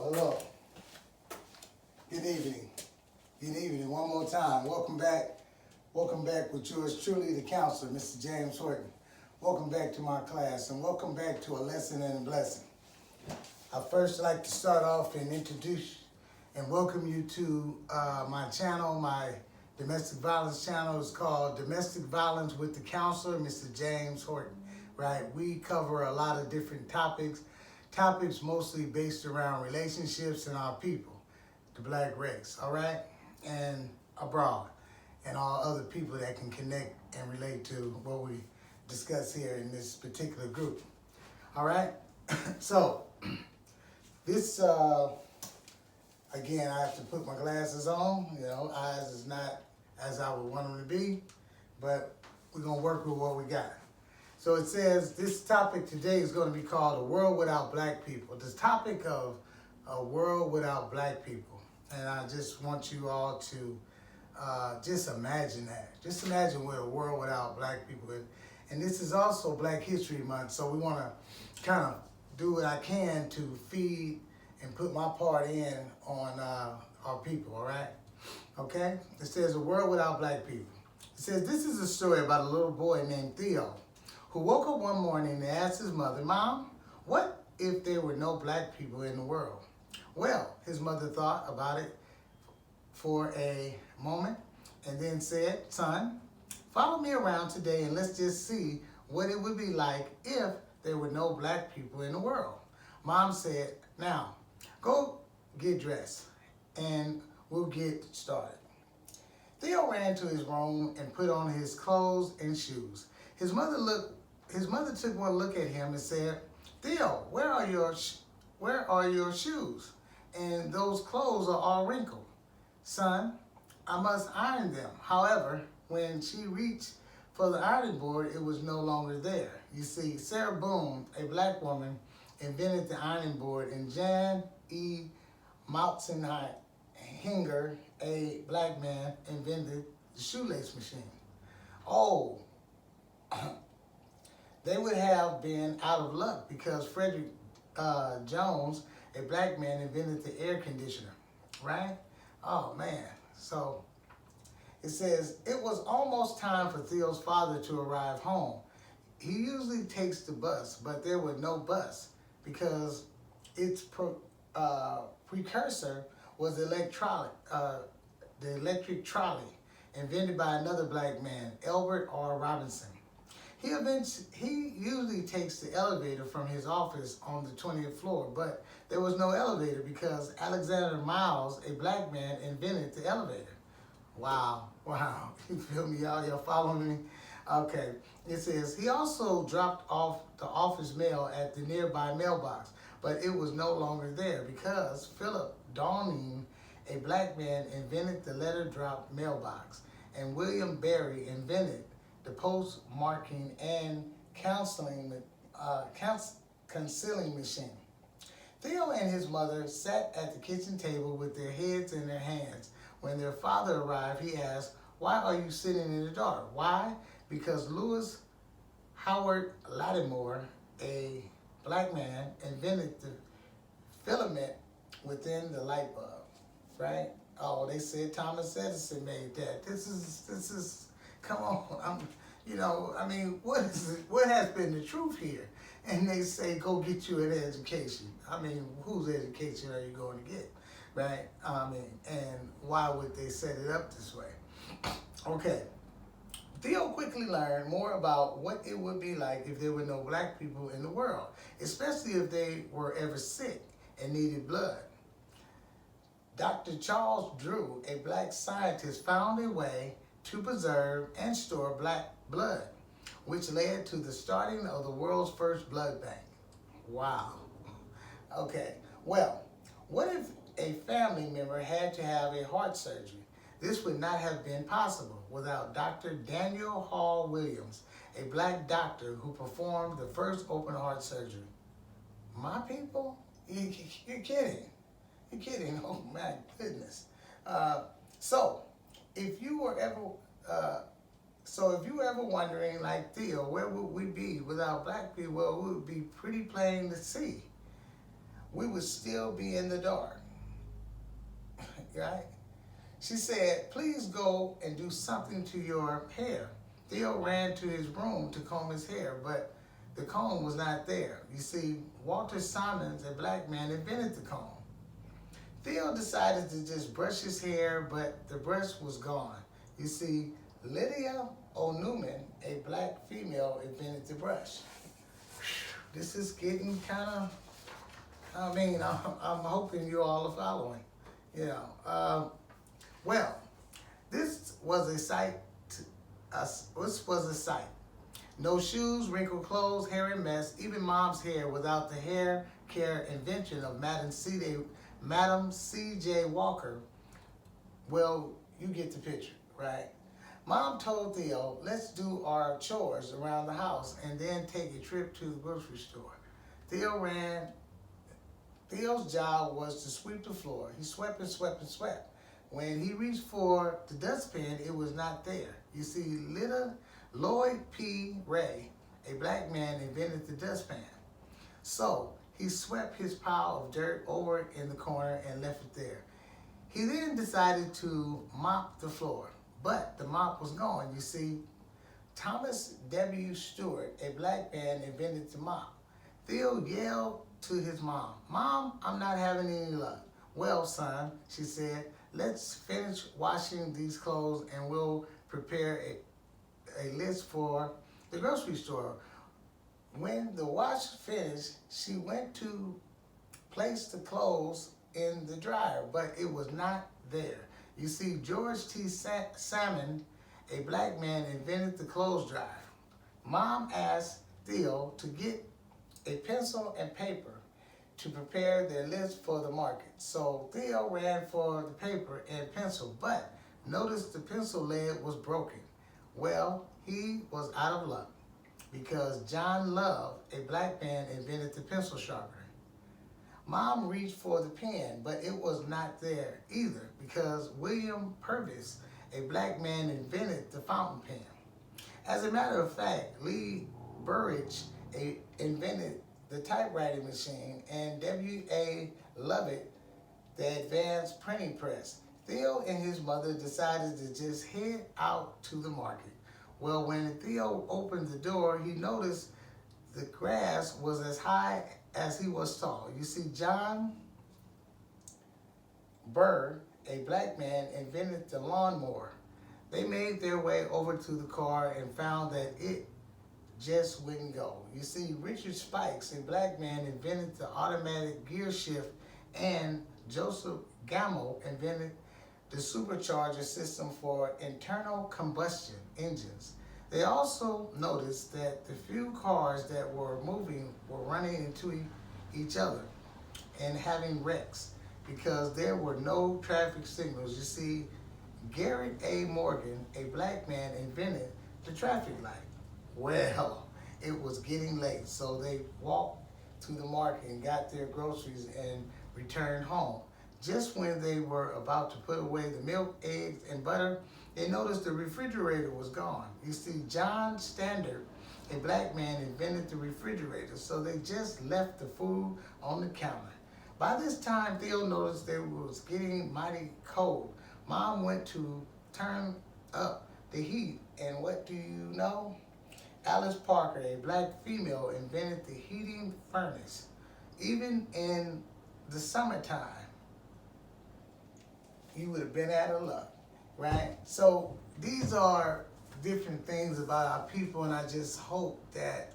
Hello. Good evening. Good evening. One more time. Welcome back. Welcome back with yours truly, the counselor, Mr. James Horton. Welcome back to my class and welcome back to a lesson and a blessing. I first like to start off and introduce and welcome you to my channel, my domestic violence channel. Is called Domestic Violence with the Counselor, Mr. James Horton. Right? We cover a lot of different topics mostly based around relationships and our people, the black race, all right? And abroad, and all other people that can connect and relate to what we discuss here in this particular group, all right? So, this, again, I have to put my glasses on, eyes is not as I would want them to be, but we're gonna work with what we got. So it says this topic today is going to be called A World Without Black People. This topic of a world without black people. And I just want you all to just imagine that. Just imagine we're a world without black people. And this is also Black History Month, so we want to kind of do what I can to feed and put my part in on our people, all right? Okay? It says A World Without Black People. It says this is a story about a little boy named Theo, who woke up one morning and asked his mother, "Mom, what if there were no black people in the world?" Well, his mother thought about it for a moment and then said, "Son, follow me around today and let's just see what it would be like if there were no black people in the world." Mom said, "Now, go get dressed and we'll get started." Theo ran to his room and put on his clothes and shoes. His mother took one look at him and said, "Theo, where are your shoes? And those clothes are all wrinkled." "Son, I must iron them." However, when she reached for the ironing board, it was no longer there. You see, Sarah Boone, a black woman, invented the ironing board, and Jan E. Moutzenhinger, a black man, invented the shoelace machine. Oh, they would have been out of luck because Frederick Jones, a black man, invented the air conditioner, right? Oh man, so it says, it was almost time for Theo's father to arrive home. He usually takes the bus, but there was no bus because its precursor was the electric trolley, invented by another black man, Albert R. Robinson. He usually takes the elevator from his office on the 20th floor, but there was no elevator because Alexander Miles, a black man, invented the elevator. Wow. You feel me, y'all? Y'all following me? Okay. It says, he also dropped off the office mail at the nearby mailbox, but it was no longer there because Philip Downing, a black man, invented the letter drop mailbox, and William Berry invented the postmarking and concealing machine. Theo and his mother sat at the kitchen table with their heads in their hands. When their father arrived, he asked, "Why are you sitting in the dark?" "Why? Because Lewis Howard Lattimore, a black man, invented the filament within the light bulb." Right? Oh, they said Thomas Edison made that. This is come on, what has been the truth here? And they say, go get you an education. Whose education are you going to get, right? And why would they set it up this way? Okay. Theo quickly learned more about what it would be like if there were no black people in the world, especially if they were ever sick and needed blood. Dr. Charles Drew, a black scientist, found a way to preserve and store black blood, which led to the starting of the world's first blood bank. Wow. Okay, well, what if a family member had to have a heart surgery? This would not have been possible without Dr. Daniel Hall Williams, a black doctor who performed the first open heart surgery. My people? You're kidding. You're kidding. Oh my goodness. So if you were ever wondering, like Theo, where would we be without black people? Well, it would be pretty plain to see. we would still be in the dark, right? She said, please go and do something to your hair. Theo ran to his room to comb his hair, but the comb was not there. You see, Walter Simons, a black man, invented the comb. Theo decided to just brush his hair, but the brush was gone. You see, Lydia O'Newman, a black female, invented the brush. This is getting kind of, I'm hoping you all are following. You know, well, this was a sight. This was a sight. No shoes, wrinkled clothes, hairy mess, even mom's hair without the hair care invention of Madam C.J. Walker. Well, you get the picture, right? Mom told Theo, let's do our chores around the house and then take a trip to the grocery store. Theo ran. Theo's job was to sweep the floor. He swept and swept and swept. When he reached for the dustpan, it was not there. You see, Lloyd P. Ray, a black man, invented the dustpan. So he swept his pile of dirt over in the corner and left it there. He then decided to mop the floor, but the mop was gone. You see, Thomas W. Stewart, a black man, invented the mop. Theo yelled to his mom, "Mom, I'm not having any luck." "Well, son," she said, "let's finish washing these clothes and we'll prepare a list for the grocery store." When the wash finished, she went to place the clothes in the dryer, but it was not there. You see, George T. Salmon, a black man, invented the clothes dryer. Mom asked Theo to get a pencil and paper to prepare their list for the market. So Theo ran for the paper and pencil, but noticed the pencil lead was broken. Well, he was out of luck because John Love, a black man, invented the pencil sharpener. Mom reached for the pen, but it was not there either because William Purvis, a black man, invented the fountain pen. As a matter of fact, Lee Burridge invented the typewriting machine, and W.A. Lovett the advanced printing press. Theo and his mother decided to just head out to the market. Well, when Theo opened the door, he noticed the grass was as high as he was tall. You see, John Burr, a black man, invented the lawnmower. They made their way over to the car and found that it just wouldn't go. You see, Richard Spikes, a black man, invented the automatic gear shift, and Joseph Gamow invented the supercharger system for internal combustion engines. They also noticed that the few cars that were moving were running into each other and having wrecks because there were no traffic signals. You see, Garrett A. Morgan, a black man, invented the traffic light. Well, it was getting late, so they walked to the market and got their groceries and returned home. Just when they were about to put away the milk, eggs, and butter, they noticed the refrigerator was gone. You see, John Standard, a black man, invented the refrigerator, so they just left the food on the counter. By this time, Theo noticed that it was getting mighty cold. Mom went to turn up the heat, and what do you know? Alice Parker, a black female, invented the heating furnace. Even in the summertime, you would have been out of luck, right? So these are different things about our people, and I just hope that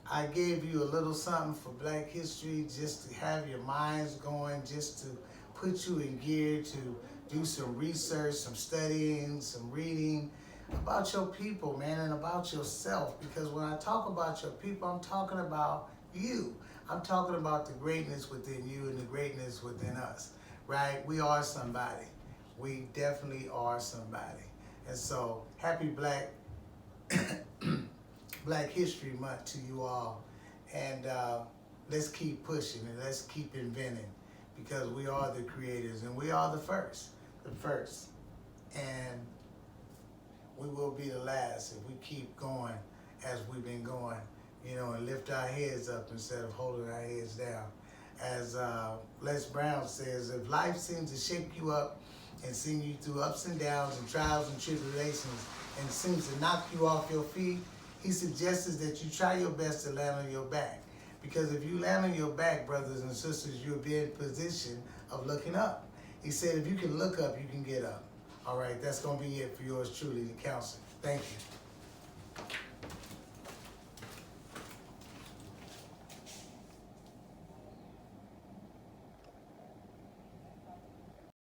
I gave you a little something for Black History, just to have your minds going, just to put you in gear to do some research, some studying, some reading about your people, man, and about yourself. Because when I talk about your people, I'm talking about you. I'm talking about the greatness within you and the greatness within us, right? We are somebody. We definitely are somebody. And so, happy Black History Month to you all. And let's keep pushing and let's keep inventing, because we are the creators and we are the first. And we will be the last if we keep going as we've been going, and lift our heads up instead of holding our heads down. as Les Brown says, if life seems to shake you up and send you through ups and downs and trials and tribulations and seems to knock you off your feet, he suggests that you try your best to land on your back. Because if you land on your back, brothers and sisters, you'll be in position of looking up. He said if you can look up, you can get up. All right, that's going to be it for yours truly, the counselor. Thank you.